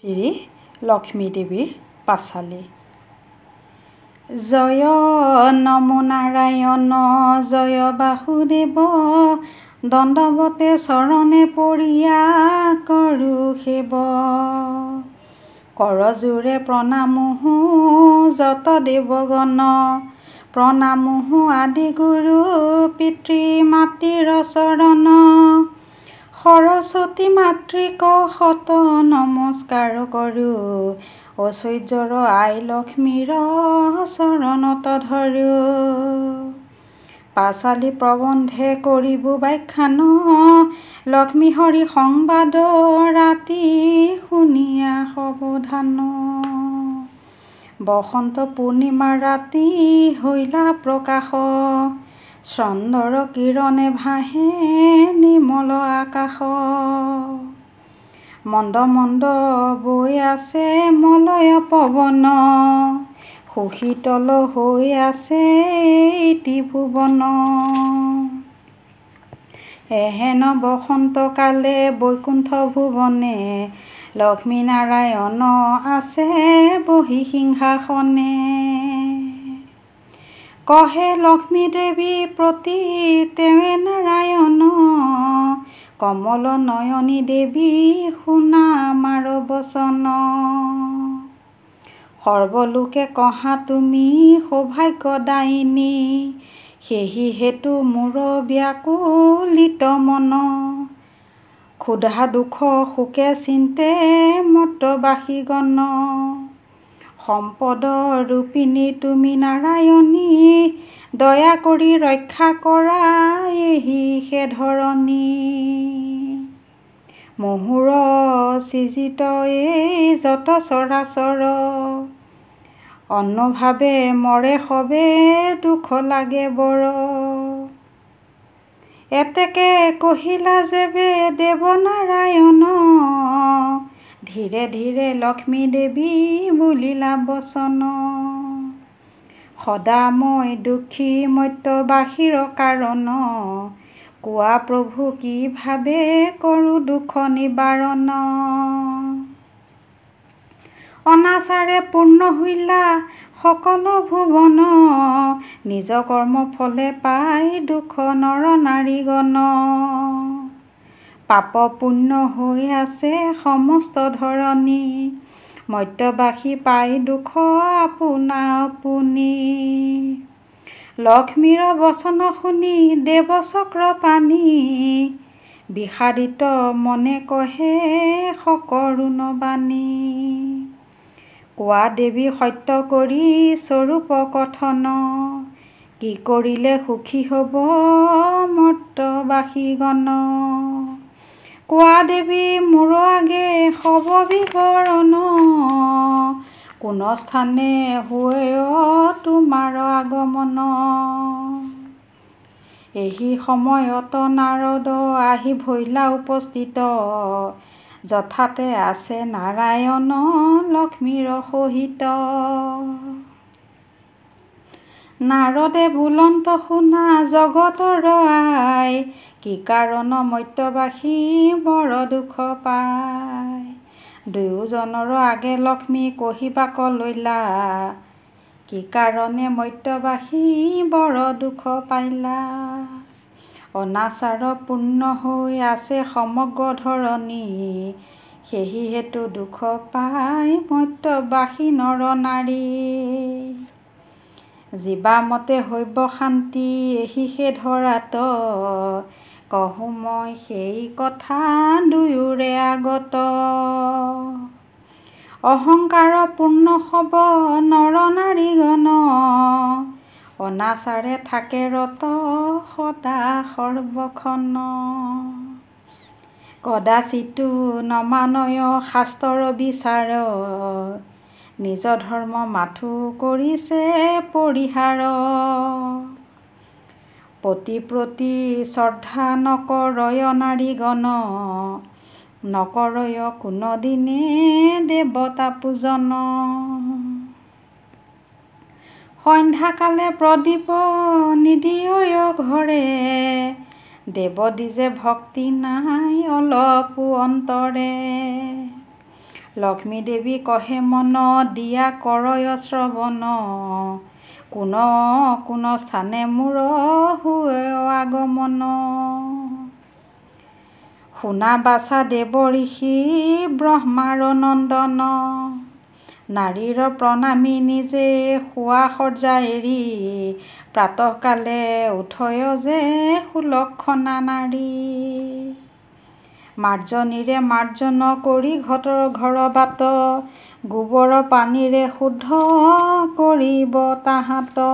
শ্ৰী লক্ষ্মী দেৱীৰ পাঁচালী। জয় নমো নাৰায়ণ জয় বাসুদেৱ, দণ্ডৱতে চৰণে পৰিয়া কৰো সেৱ। কৰজোৰে প্ৰণামোহো যত দেৱগণ, প্ৰণামোহো আদি গুৰু পিতৃ মাতৃৰ চৰণ। সৰস্বতী মাতৃক শত নমস্কাৰ কৰো, ঐশ্বৰ্যৰ আই লক্ষ্মীৰ চৰণত ধৰো। পাঁচালী প্ৰবন্ধে কৰিবো ব্যাখ্যান, লক্ষ্মী হৰি সংবাদ ৰাতি শুনিয়া সাৱধান। বসন্ত পূৰ্ণিমাৰ ৰাতি হৈলা প্ৰকাশ, চন্দ্ৰৰ কিৰণে ভাহে নিৰ্মল আকাশ। মন্দ মন্দ বৈ আছে মলয় পৱন, সুশীতল হৈ আছে ত্ৰিভুৱন। এহেন বসন্ত কালে বৈকুণ্ঠ ভুৱনে, লক্ষ্মী নাৰায়ণ আছে বহি সিংহাসনে। কহে লক্ষ্মী দেৱী প্ৰতি তেৱে নাৰায়ণ, কমল নয়নী দেৱী শুনা আমাৰ বচন। সৰ্বলোকে কহা তুমি সৌভাগ্যদায়িনী, সেহি হেতু মোৰ ব্যাকুলিত মন। ক্ষুধা দুখ শোকে চিন্তে মৰ্ত্যবাসীগণ, সম্পদ ৰূপিণী তুমি নাৰায়ণী, দয়া কৰি ৰক্ষা কৰা এহি হে ধৰণী। মহুৰ সৃজিত এই যত চৰাচৰ, অনুভাৱে মৰে সবে দুখ লাগে বৰ। এতেকে কহিলা যেবে দেৱ নাৰায়ণ, ধীৰে ধীৰে লক্ষ্মী দেৱী বুলিলা বচন। সদা মই দুখী মৰ্ত্যবাসীৰ কাৰণ, কোৱা প্ৰভু কি ভাবে কৰো দুখ নিবাৰণ। অনাচাৰে পূৰ্ণ হৈলা সকল ভুৱন, নিজ কৰ্ম ফলে পাই দুখ নৰ নাৰীগণ। পাপ পুণ্য হৈ আছে সমস্ত ধৰণী, মৰ্ত্যবাসী পাই দুখ আপোনা আপুনি। লক্ষ্মীৰ বচন শুনি দেৱ চক্ৰপাণি, বিষাদিত মনে কহে সকৰুণ বাণী। কোৱা দেৱী সত্য কৰি স্বৰূপ কথন, কি কৰিলে সুখী হব মৰ্ত্যবাসীগণ। কোৱা দেৱী মোৰ আগে সব বিৱৰণ, কোন স্থানে হৈ তোমাৰ আগমন। এহি সময়ত নাৰদ আহি ভৈলা উপস্থিত, যথাতে আছে নাৰায়ণ লক্ষ্মীৰ সহিত। নাৰদে বুলন্ত শুনা জগতৰ আই, কি কাৰণ মৰ্ত্যবাসী বৰ দুখ পায়। দুয়োজনৰ আগে লক্ষ্মী কহিবাক লৈলা, কি কাৰণে মৰ্ত্যবাসী বৰ দুখ পাইলা। অনাচাৰ পূৰ্ণ হৈ আছে সমগ্ৰ ধৰণী, সেহি হেতু দুখ পাই মৰ্ত্যবাসী নৰ নাৰী। জীৱামতে হৈব শান্তি এহি হে ধৰাত, কহো মই সেই কথা দুয়োৰে আগত। অহংকাৰ পূৰ্ণ হব নৰ নাৰীগণ, অনাচাৰে থাকে ৰত সদা সৰ্বক্ষণ। কদাচিতো নমানয় শাস্ত্ৰৰ বিচাৰ, নিজ ধৰ্ম মাথো কৰিছে পৰিহাৰ। পতি প্ৰতি শ্ৰদ্ধা নকৰয় নাৰীগণ, নকৰয় কোনোদিনে দেৱতা পূজন। সন্ধ্যাকালে প্ৰদীপ নিদিয় ঘৰে, দেৱ দিজে ভক্তি নাই অলপো অন্তৰে। লক্ষ্মী দেৱী কহে মন দিয়া কৰয় শ্ৰৱণ কোন স্থানে মূৰ হুৱে আগমন শুনা বাছা দেৱ ঋষি ব্ৰহ্মাৰ নন্দন নাৰীৰ প্ৰণামী নিজে শোৱা সজ্জা এৰি প্ৰাতঃকালে উঠয় যে সুলক্ষণা নাৰী মাৰ্জনীৰে মাৰ্জন কৰি ঘৰ বাট গোবৰ পানীৰে শুদ্ধ কৰিব তাহাঁত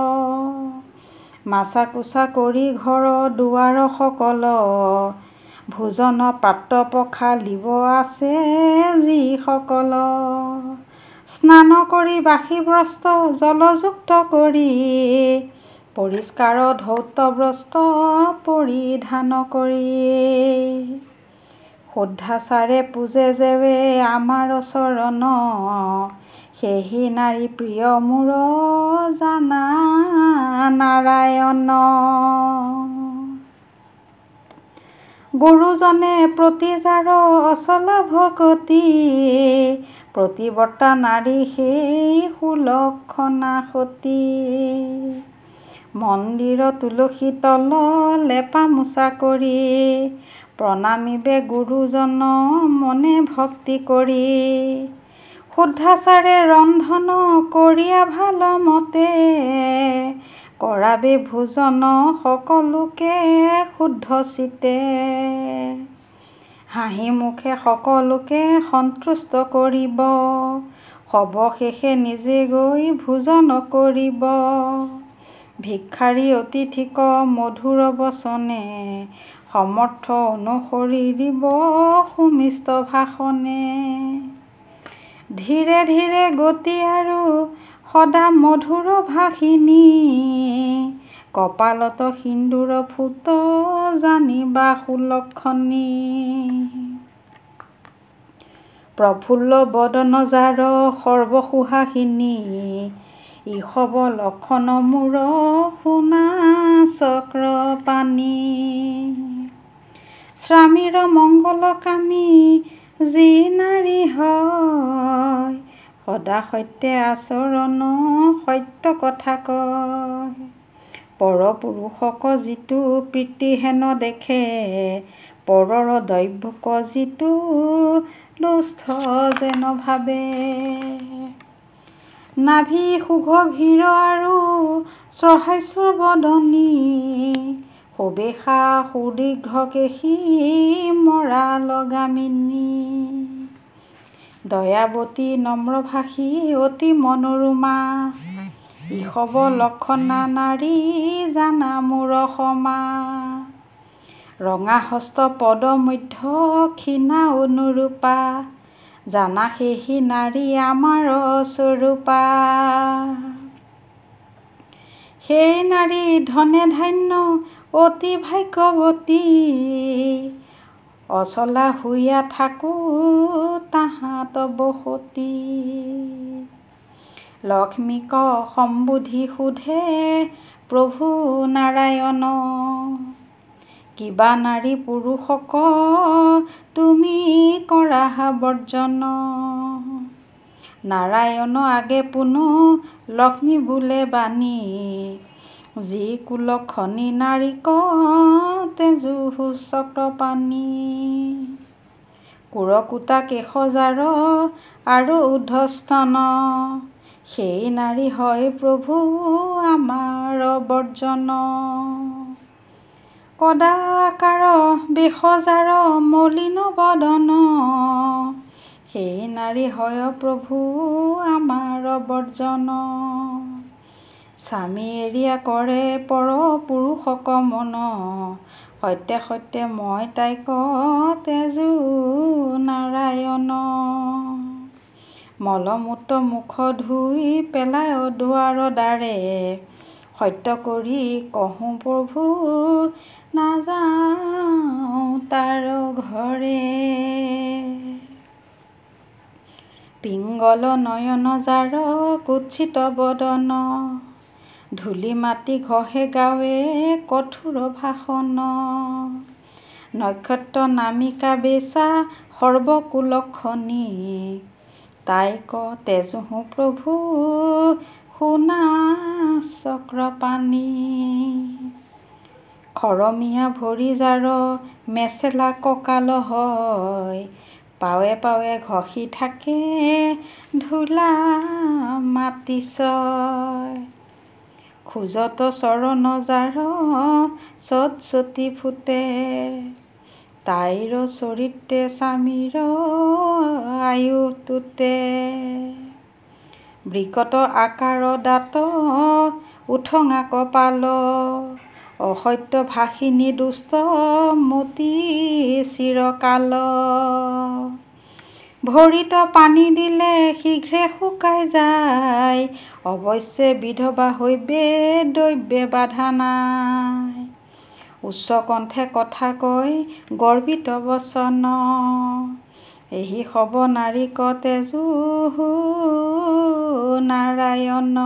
মাছা কোছা কৰি ঘৰ দুৱাৰ সকল ভোজন পাত্ৰ পখালিব আছে যিসকল স্নান কৰি বাসি বস্ত্ৰ জলযুক্ত কৰি পৰিষ্কাৰ ধৌত বস্ত্ৰ পৰিধান কৰি শুদ্ধাচাৰে পূজে যেৱে আমাৰ চৰণ সেহি নাৰী প্ৰিয় মূৰ জানা নাৰায়ণ গুৰুজনে প্ৰতি যাৰ অচলা ভকতি প্ৰতিবৰ্তা নাৰী সেই সুলক্ষণা সতী মন্দিৰ তুলসী তল লেপা মোচা কৰি প্ৰণামিবে গুৰুজন মনে ভক্তি কৰি শুদ্ধাচাৰে ৰন্ধন কৰিয়া ভাল মতে কৰাবে ভোজন সকলোকে শুদ্ধ চিতে হাঁহি মুখে সকলোকে সন্তুষ্ট কৰিব সৱশেষে নিজে গৈ ভোজন কৰিব ভিক্ষাৰী অতিথিক মধুৰ বচনে সমৰ্থ অনুসৰি দিব সুমিষ্ট ভাষণে ধীৰে ধীৰে গতি আৰু সদা মধুৰ ভাষিনী কপালত সিন্দুৰ ফুট জানিবা সুলক্ষণী প্ৰফুল্ল বদন যাৰ সৰ্বসুহাসিনী ইষব লক্ষণ মূৰ সোণা চক্ৰ পানী স্বামীৰ মংগলকামী যি নাৰী হয় সদা সত্য আচৰণ সত্য কথা কয় পৰপুৰুষক যিটো প্ৰীতিহেন দেখে পৰৰ দৈৱক যিটো লুষ্ঠ যেন ভাবে নাভি সুগভীৰ আৰু সহাস্য বদনী সুবেশা সুদীৰ্ঘ কেশী মৰা লগামিনী দয়াৱতী নম্ৰভাষী অতি মনোৰমা ইষব লক্ষণা নাৰী জানা মূৰ সমা ৰঙা হস্ত পদ মধ্য ক্ষীণা অনুৰূপা জানা সেহি নাৰী আমাৰ স্বৰূপা সেই নাৰী ধনে ধান্য অতি ভাগ্যৱতী অচলা শুইয়া থাকো তাহাঁত বসতি লক্ষ্মীক সম্বোধি সোধে প্ৰভু নাৰায়ণ কিবা নাৰী পুৰুষক তুমি কৰা বৰ্জন নাৰায়ণ আগে পুনু লক্ষ্মী বোলে বাণী যি কুলক্ষণী নাৰীক তেজু চক্ৰ পানী কুৰকুটা কেশজাৰ আৰু ঊৰ্ধ্বস্তন সেই নাৰী হয় প্ৰভু আমাৰ বৰ্জন কদাকাৰ বেশজাৰ মলিন বদন সেই নাৰী হয় প্ৰভু আমাৰ বৰ্জন স্বামী এৰিয়া কৰে পৰ পুৰুষক মন সত্যে সত্যে মই তাইক তেজু নাৰায়ণ মলমূত্ৰ মুখ ধুই পেলাই দুৱাৰ দ্বাৰে সত্য কৰি কহোঁ প্ৰভু নাযাওঁ তাৰ ঘৰে পিংগল নয়ন যাৰ কুৎসিত বদন ধূলি মাটি ঘহে গাৱে কঠোৰ ভাষণ নক্ষত্ৰ নামিকা বেচা সৰ্বকুলক্ষণী তাই তেজোহো প্ৰভু সোণা চক্ৰপাণি। খৰমীয়া ভৰি জাৰ মেচেলা কঁকাল হয়, পাৱে পাৱে ঘঁহি থাকে ধূলা মাটি ছয়। খোজত চৰণ জাৰ চটচটি ফুটে, তাইৰ চৰিত্ৰে স্বামীৰ আয়ুস টুটে। বৃকট আকাৰ দাঁত উঠঙা কপাল, অসত্য ভাষিনী দুষ্ট মতি চিৰকাল। ভৰিত পানী দিলে শীঘ্ৰে শুকাই যায়, অৱশ্যে বিধৱা হৈবে দৈৱে বাধা নাই। উচ্চ কণ্ঠে কথা কয় গৰ্বিত বচন, এহি সব নাৰীক তেজোহো নাৰায়ণ।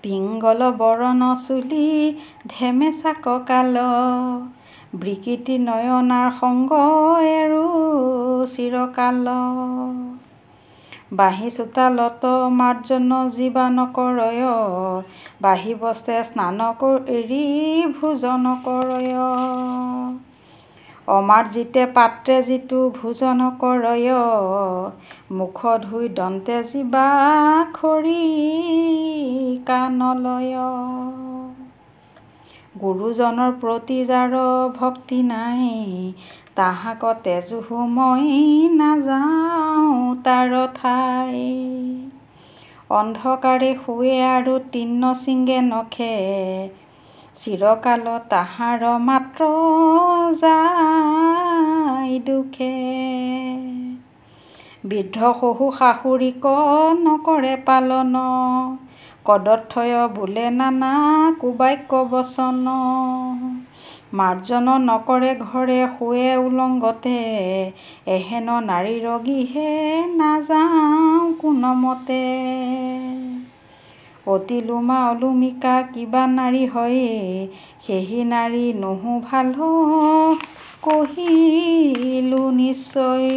পিংগল বৰণ চুলি ধেমেচা কঁকাল, বিকৃতি নয়নাৰ সংগ এৰো চিৰকাল। বাঁহী চোতালত মাৰ্জন জীৱান কৰয়, বাঁহী বস্ত্ৰে স্নান এৰি ভোজন কৰয়। অমাৰ্জিতে পাত্ৰে যিটো ভোজন কৰয়, মুখ ধুই দন্তে জীৱা খৰি কানলয়। গুৰুজনৰ প্ৰতি যাৰ ভক্তি নাই, তাহাক তেজোহো মই নাযাওঁ তাৰ ঠাই। অন্ধকাৰে শুৱে আৰু তৃণ ছিঙে নখে, চিৰকাল তাহাৰ মাত্ৰ যায় দুখে। বৃদ্ধ শহু শাশুড়ীক নকৰে পালন, কদৰ্থয় বোলে নানা কুবাক্য বচন। মাৰ্জন নকৰে ঘৰে শুৱে উলংগতে, এহেন নাৰীৰ গৃহে নাযাওঁ কোনোমতে। অতি লোমা অলুমিকা কিবা নাৰী হয়, সেহি নাৰী নহো ভাল কহিলো নিশ্চয়।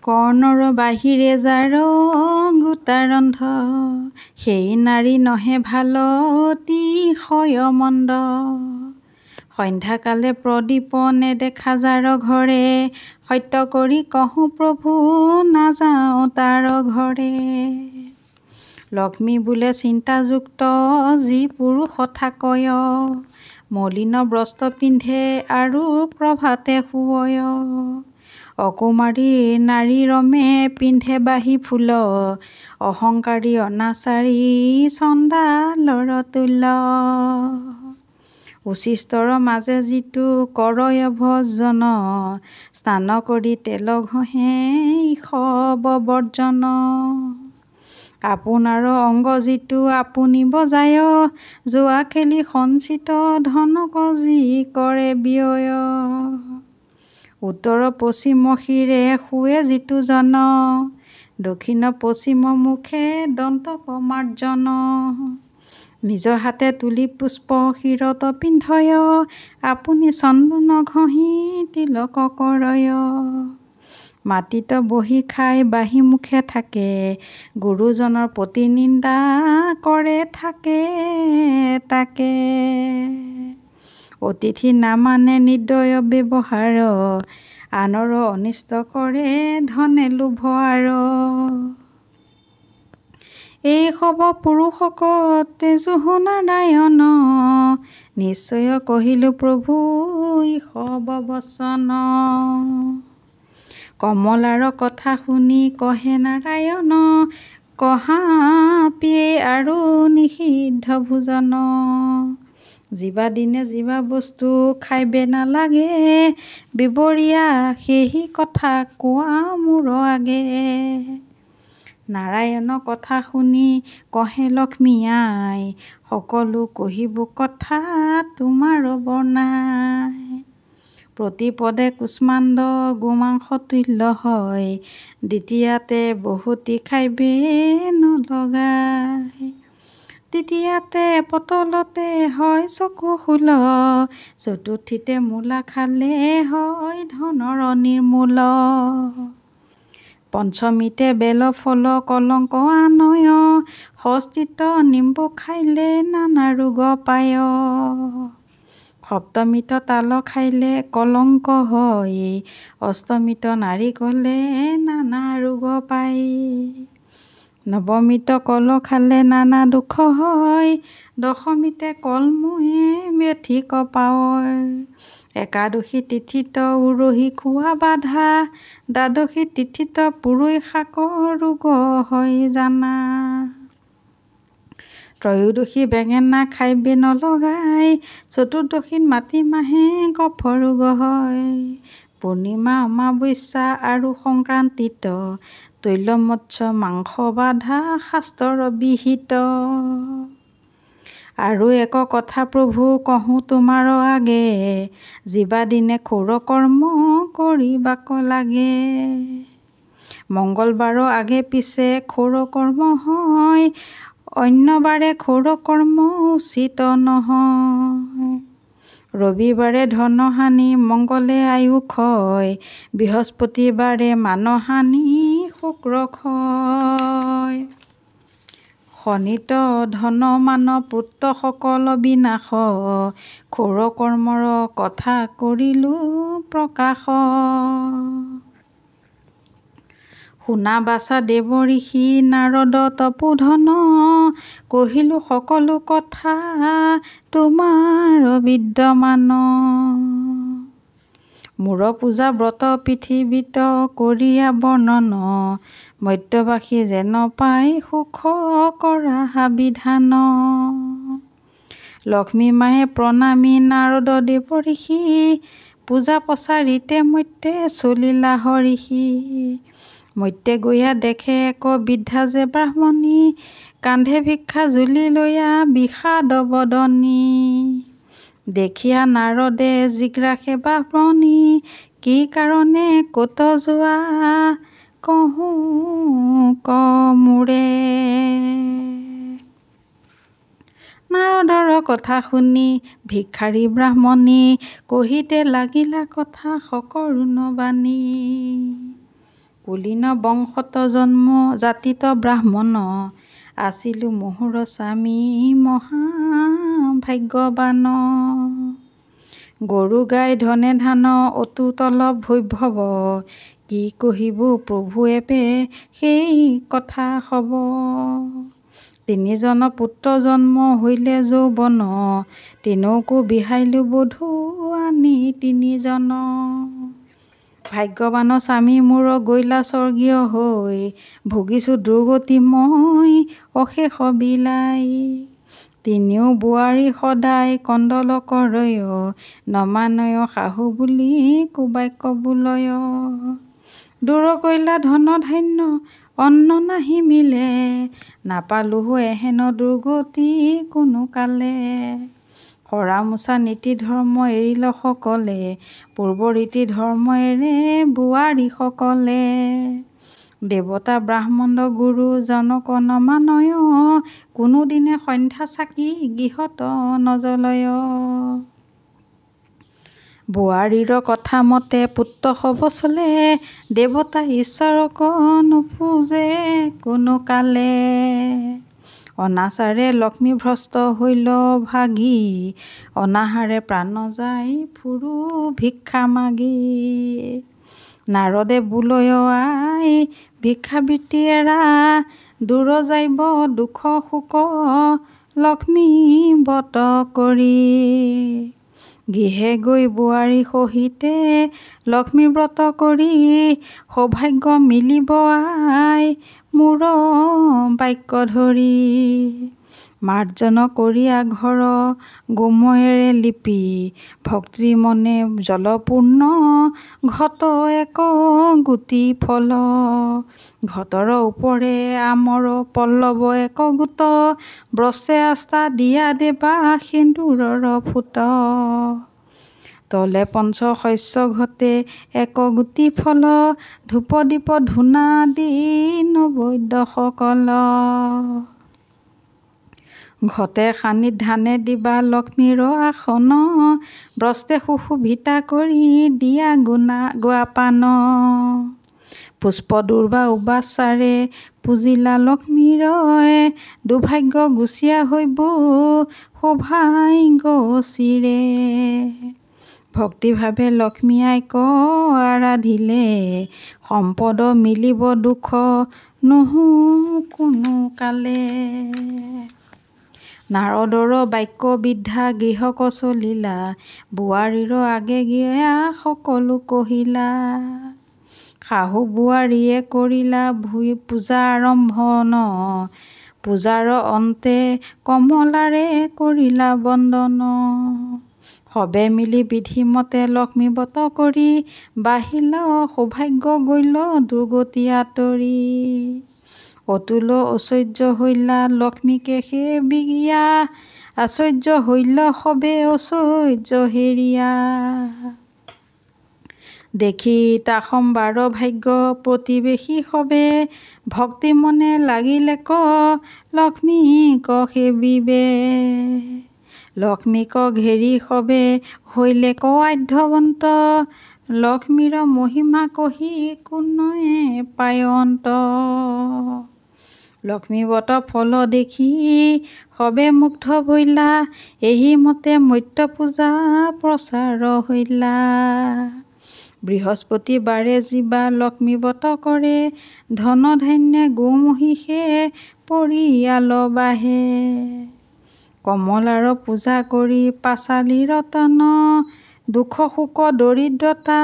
কৰ্ণৰ বাহিৰে যাৰ গোটাৰন্ধ, সেই নাৰী নহে ভাল অতিশয় মন্দ। সন্ধ্যাকালে প্ৰদীপ নেদেখা যাৰ ঘৰে, সত্য কৰি কহো প্ৰভু নাযাওঁ তাৰ ঘৰে। লক্ষ্মী বোলে চিন্তাযুক্ত যি পুৰুষ থাকয়, মলিন বস্ত্ৰ পিন্ধে আৰু প্ৰভাতে শুৱয়। অকুমাৰী নাৰী ৰমে পিন্ধে বাহি ফুল, অহংকাৰী অনাচাৰী চণ্ডালৰ তুল্য। উচ্ছিষ্টৰ মাজে যিটো কৰয় ভজন, স্নান কৰি তেল ঘঁহে ঈষব বৰ্জন। আপোনাৰ অংগ যিটো আপুনি বজায়, জোৱা খেলি সঞ্চিত ধনক যি কৰে ব্যয়। উত্তৰ পশ্চিম শিৰে শুৱে যিটো জন, দক্ষিণ পশ্চিম মুখে দন্তক মাৰ্জন। নিজ হাতে তুলি পুষ্প শিৰত পিন্ধয়, আপুনি চন্দন ঘঁহি তিলক কৰয়। মাটিত বহি খাই বাহি মুখে থাকে, গুৰুজনৰ প্ৰতি নিন্দা কৰে থাকে তাকে। অতিথি নামানে নিৰ্দয় ব্যৱহাৰ, আনৰ অনিষ্ট কৰে ধনে লোভ আৰ। এই সব পুৰুষক তেজোহো নাৰায়ণ, নিশ্চয় কহিলো প্ৰভু ঈষব বচন। কমলাৰ কথা শুনি কহে নাৰায়ণ, কহাপিয়ে আৰু নিষিদ্ধ ভোজন। জীৱা দিনে জীৱা বস্তু খাইবে নালাগে, বিবৰীয়া সেহি কথা কোৱা মোৰ আগে। নাৰায়ণ কথা শুনি কহে লক্ষ্মী আই, সকলো কহিব কথা তোমাৰ বৰ্ণাই। প্ৰতিপদে কুষ্মাণ্ড গোমাংস তুল্য হয়, দ্বিতীয়াতে বহুতি খাইবে নলগাই। তৃতীয়াতে পতলতে হয় চকু খোল, চতুৰ্থীতে মূলা খালে হয় ধনৰ নিৰ্মূল, পঞ্চমীতে বেল ফল কলংক আনয়, ষষ্ঠীত নিম্বু খাইলে নানা ৰোগ পায়, সপ্তমীত তাল খাইলে কলংক হয়, অষ্টমীত নাৰিকলে নানা ৰোগ পায়, নৱমীত কল খালে নানা দুখ হয়, দশমীতে কলমুৱে মেথিক পায়, একাদশী তিথিত উৰহি খোৱা বাধা, দ্বাদশী তিথিত পুৰৈ শাকৰ ৰোগ হয় জানা, ত্ৰয়োদশী বেঙেনা খাইবে নলগাই, চতুৰ্দশীত মাটিমাহে কফ ৰোগ হয়, পূৰ্ণিমা অমাৱস্যা আৰু সংক্ৰান্তিত তৈল মৎস্য মাংস বাধা শাস্ত্ৰৰ বিহিত, আৰু এক কথা প্ৰভু কহোঁ তোমাৰ আগে, জীৱা দিনে ক্ষৌৰ কৰ্ম কৰিবাক লাগে, মংগলবাৰ আগে পিছে ক্ষৌৰ কৰ্ম হয়, অন্য বাৰে ক্ষৌৰ কৰ্ম উচিত নহয়, ৰবিবাৰে ধনহানি মংগলে আয়ু ক্ষয়, বৃহস্পতিবাৰে মানহানি শুক্ৰ ক্ষয়, শনিত ধন মান পুত্ৰ সকল বিনাশ, ক্ষৌৰ কৰ্মৰ কথা কৰিলো প্ৰকাশ, শুনা বাচা দেৱ ঋষি নাৰদ তপোধন, কহিলো সকলো কথা তোমাৰ বিদ্যমান, মূৰ পূজা ব্ৰত পৃথিৱীত কৰিয়া বৰ্ণন, মৰ্ত্যবাসী যেন পাই সুখ কৰা বিধান, লক্ষ্মী মায়ে প্ৰণামী নাৰদ দেৱ ঋষি, পূজা প্ৰচাৰিতে মৰ্ত্যে চলিলা হৰিষি, মৰ্ত্যে গৈয়া দেখে এক বৃদ্ধা যে ব্ৰাহ্মণী, কান্ধে ভিক্ষা জুলি লৈয়া বিষাদ বদনী, দেখিয়া নাৰদে জিজ্ঞাসে ব্ৰাহ্মণী, কি কাৰণে ক'ত যোৱা কহোঁ ক মোৰে, নাৰদৰ কথা শুনি ভিক্ষাৰী ব্ৰাহ্মণী, কহিতে লাগিলা কথা সকৰুণ বাণী, কুলীন বংশত জন্ম জাতিত ব্ৰাহ্মণ, আছিলো মোহৰ স্বামী মহা ভাগ্যৱান, গৰু গাই ধনে ধান অতুতল বৈভৱ, কি কহিব প্ৰভু এবে সেই কথা হব, তিনিজন পুত্ৰ জন্ম হইলে যৌৱন, তিনকো বিহাইলো বধূ আনি তিনিজন, ভাগ্যৱান স্বামী মোৰ গৈলা স্বৰ্গীয় হৈ, ভুগিছো দুৰ্গতি মই অশেষ বিলাই, তিনিও বোৱাৰী সদায় কণ্ডল কৰয়, নমানয় শাহু বুলি কুবাক্য বোলয়, দূৰ কৰিলা ধন ধান্য অন্ন নাহি মিলে, নাপালোহো এহেন দুৰ্গতি কোনো কালে, সৰা মোচা নীতি ধৰ্ম এৰিল সকলে, পূৰ্ব ৰীতি ধৰ্ম এৰে বোৱাৰী সকলে, দেৱতা ব্ৰাহ্মণ গুৰু জনক নমানয়, কোনোদিনে সন্ধ্যা চাকি গৃহত নজ্বলয়, বোৱাৰীৰ কথা মতে পুত্ৰ হব চলে, দেৱতা ঈশ্বৰক নোপোজে কোনো কালে, অনাচাৰে লক্ষ্মী ভ্ৰষ্ট হৈল ভাগি, অনাহাৰে প্ৰাণ যায় ফুৰু ভিক্ষা মাগি, নাৰদে বোলয় আই ভিক্ষাবৃত্তি এৰা, দূৰ যাইব দুখ শোক লক্ষ্মী বত কৰি, গৃহে গৈ বোৱাৰী সহিতে লক্ষ্মী ব্ৰত কৰি, সৌভাগ্য মিলিব আই মোৰ বাক্য ধৰি, মাৰ্জন কৰিয়া ঘৰ গোময়েৰে লিপি, ভক্তি মনে জলপূৰ্ণ ঘট এক গুটি ফল, ঘটৰ ওপৰে আমৰ পল্লৱ এক গোট, ব্ৰষ্টে আস্থা দিয়া দেবা সিন্দুৰৰ ফুট, তলে পঞ্চ শস্য ঘটে এক গুটি ফল, ধূপ দীপ ধূনা দি নৈবেদ্য সকল, ঘটে সানিত ধানে দিবা লক্ষ্মীৰ আসন ব্ৰস্তে সুশোভিতা কৰি দিয়া গোৱা পান পুষ্প দুৰ্বা উবাচাৰে পূজিলা লক্ষ্মীৰ দুৰ্ভাগ্য গুচিয়া হৈব সৌভাগ্য চিৰে ভক্তিভাৱে লক্ষ্মী আইক আৰাধিলে সম্পদ মিলিব দুখ নহো কোনো কালে নাৰদৰ বাক্য বিদ্যা গৃহক চলিলা বোৱাৰীৰ আগে গিয়া সকলো কহিলা শাহু বোৱাৰীয়ে কৰিলা ভূই পূজা আৰম্ভন পূজাৰ অন্তে কমলাৰে কৰিলা বন্দন সবে মিলি বিধিমতে লক্ষ্মী ব্ৰত কৰি বাহিল সৌভাগ্য গৈল দুৰ্গতি আঁতৰি অতুল ঐশ্বৰ্য হৈলা লক্ষ্মীকে সেবিয়া আশ্চৰ্য হৈল সবে ঐশ্বৰ্য হেৰিয়া দেখি তা সম্বাৰ ভাগ্য প্ৰতিবেশী সবে ভক্তি মনে লাগিলে ক লক্ষ্মীক সেবিবে লক্ষ্মীক ঘেৰি সবে হৈলে ক আধ্যৱন্ত লক্ষ্মীৰ মহিমা কহি কোনোৱে পায়ন্ত লক্ষ্মী ব্ৰত ফল দেখি সবে মুগ্ধ ভৈলা এহি মতে মৰ্ত্য পূজা প্ৰচাৰ হৈলা বৃহস্পতিবাৰে যিবা লক্ষ্মী ব্ৰত কৰে ধন ধান্যে গো মহিষে পৰিয়াল বাঢ়ে কমলাৰ পূজা কৰি পাঁচালি ৰতন দুখ শোক দৰিদ্ৰতা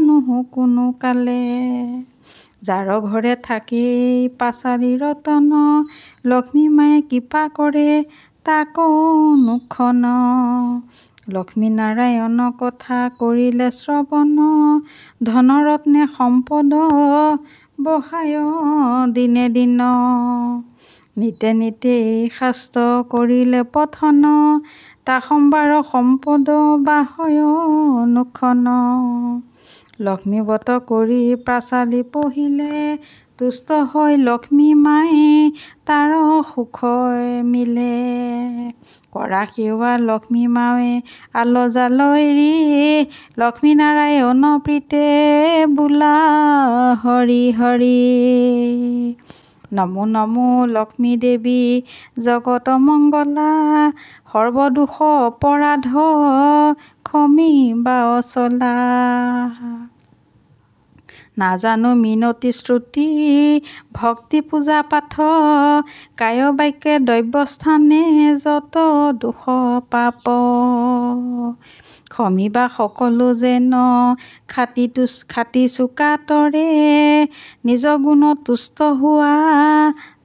নহো কোনো কালে যাৰ ঘৰে থাকেই পাঁচালি ৰতন লক্ষ্মী মায়ে কৃপা কৰে তাক অনুক্ষণ লক্ষ্মী নাৰায়ণ কথা কৰিলে শ্ৰৱণ ধনৰত্নে সম্পদ বঢ়ায় দিনে দিন নিতে নিতে শাস্ত্ৰ কৰিলে পঠন তা সম্বাৰ সম্পদ বাঢ়য় অনুক্ষণ লক্ষ্মী ব্ৰত কৰি পাঁচালি পঢ়িলে তুষ্ট হয় লক্ষ্মী মায়ে তাৰ সুখ মিলে কৰা সেৱা লক্ষ্মী মায়ে আল জাল এৰি লক্ষ্মী নাৰায়ণ প্ৰীতে বোলা হৰি হৰি নমো নমো লক্ষ্মী দেৱী জগত মংগলা সৰ্বদোষ অপৰাধ ক্ষমিবা অচলা নাজানো মিনতি শ্ৰুতি ভক্তি পূজা পাঠ কায় বাক্যে দ্ৰব্যস্থানে যত দোষ পাপ ক্ষমিবা সকলো যেন খাটি চোকা তৰে নিজ গুণ তুষ্ট হোৱা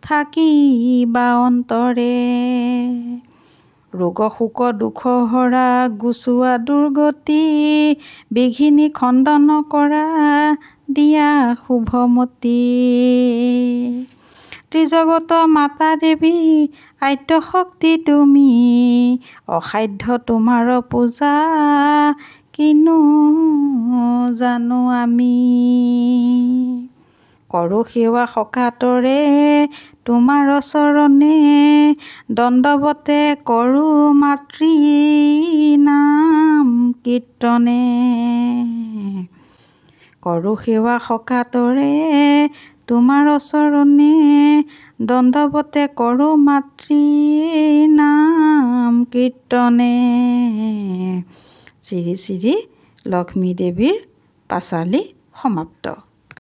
থাকিবা অন্তৰে ৰোগ শোক দুখ হৰা গুচোৱা দুৰ্গতি বিঘিনি খণ্ডন কৰা দিয়া শুভমতি ত্ৰিজগত মাতা দেৱী আদ্য শক্তি তুমি অসাধ্য তোমাৰ পূজা কিনো জানো আমি কৰো সেৱা সকাতৰে তোমাৰ চৰণে দণ্ডৱতে কৰো মাতৃ নাম কীৰ্তনে কৰো সেৱা সকাতৰে তোমাৰ চৰণে দণ্ডৱতে কৰো মাতৃ নাম কীৰ্তনে শ্ৰী শ্ৰী লক্ষ্মী দেৱীৰ পাঁচালি সমাপ্ত।